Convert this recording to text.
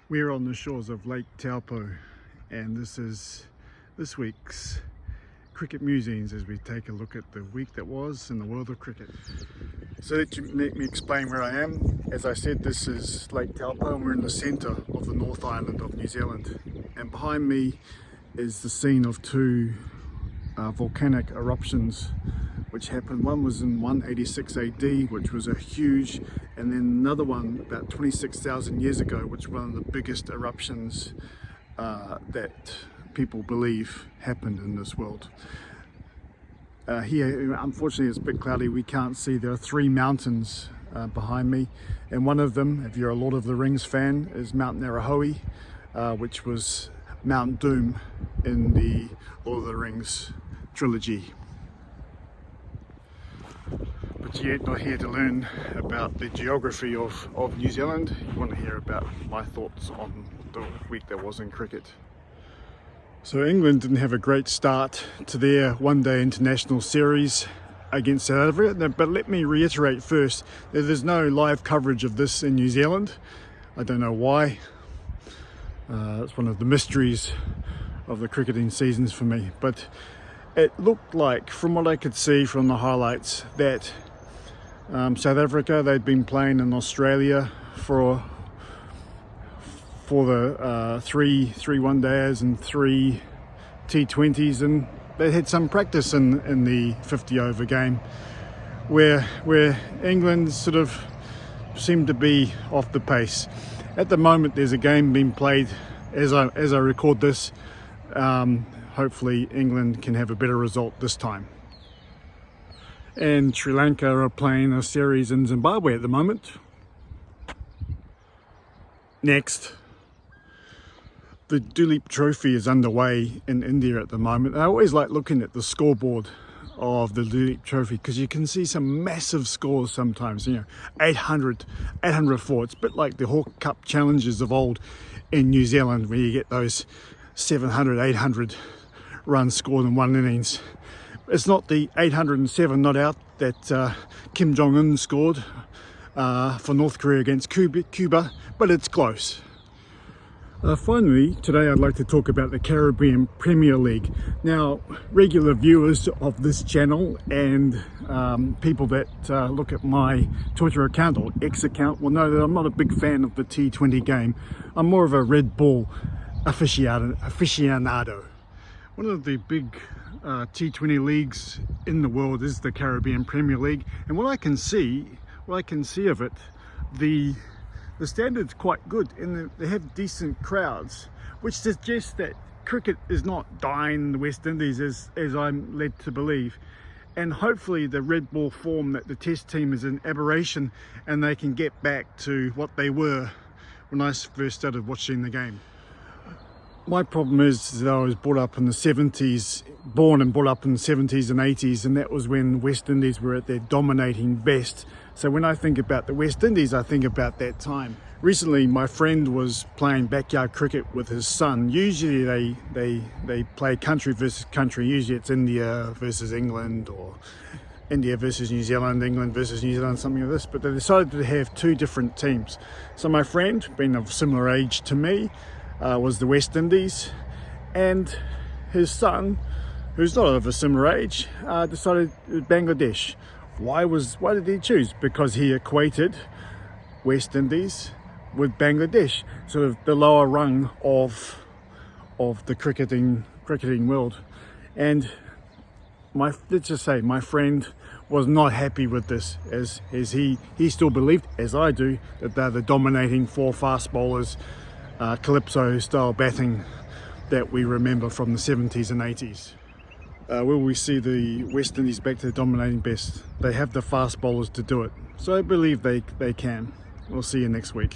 We're on the shores of Lake Taupo, and this is this week's cricket musings as we take a look at the week that was in the world of cricket. So let me explain where I am. As I said, this is Lake Taupo and we're in the centre of the North Island of New Zealand, and behind me is the scene of two volcanic eruptions which happened. One was in 186 AD, which was a huge, and then another one about 26,000 years ago, which was one of the biggest eruptions that people believe happened in this world. Here, unfortunately, it's a bit cloudy, we can't see. There are three mountains behind me, and one of them, if you're a Lord of the Rings fan, is Mount Narahoe, which was Mount Doom in the Lord of the Rings trilogy. But yet not here to learn about the geography of New Zealand. You want to hear about my thoughts on the week that was in cricket. So England didn't have a great start to their one-day international series against South Africa, but let me reiterate first that there's no live coverage of this in New Zealand. I don't know why. It's one of the mysteries of the cricketing seasons for me, but it looked like, from what I could see from the highlights, that South Africa, they'd been playing in Australia for the three one-dayers and three T20s, and they had some practice in the 50-over game where England sort of seemed to be off the pace. At the moment there's a game being played as I record this. Hopefully England can have a better result this time. And Sri Lanka are playing a series in Zimbabwe at the moment. Next, the Duleep Trophy is underway in India at the moment. I always like looking at the scoreboard of the Duleep Trophy because you can see some massive scores sometimes, 800 4. It's a bit like the Hawke Cup challenges of old in New Zealand, where you get those 700, 800 runs scored in one innings. It's not the 807 not out that Kim Jong-un scored for North Korea against Cuba, but it's close. Finally, today I'd like to talk about the Caribbean Premier League. Now, regular viewers of this channel and people that look at my Twitter account or X account will know that I'm not a big fan of the T20 game. I'm more of a Red Bull aficionado. One of the big T20 leagues in the world is the Caribbean Premier League, and what I can see of it, the standard's quite good, and they have decent crowds, which suggests that cricket is not dying in the West Indies as I'm led to believe. And hopefully the Red Bull form that the Test team is an aberration and they can get back to what they were when I first started watching the game. My problem is that I was born and brought up in the 70s and 80s, and that was when West Indies were at their dominating best. So when I think about the West Indies, I think about that time. Recently, my friend was playing backyard cricket with his son. Usually they play country versus country. Usually it's India versus England, or India versus New Zealand, England versus New Zealand, something like this. But they decided to have two different teams. So my friend, being of similar age to me, was the West Indies, and his son, who's not of a similar age, decided Bangladesh. Why did he choose? Because he equated West Indies with Bangladesh, sort of the lower rung of the cricketing world. And let's just say my friend was not happy with this, as he still believed, as I do, that they're the dominating four fast bowlers, Calypso style batting that we remember from the 70s and 80s. Will we see the West Indies back to the dominating best? They have the fast bowlers to do it, so I believe they can. We'll see you next week.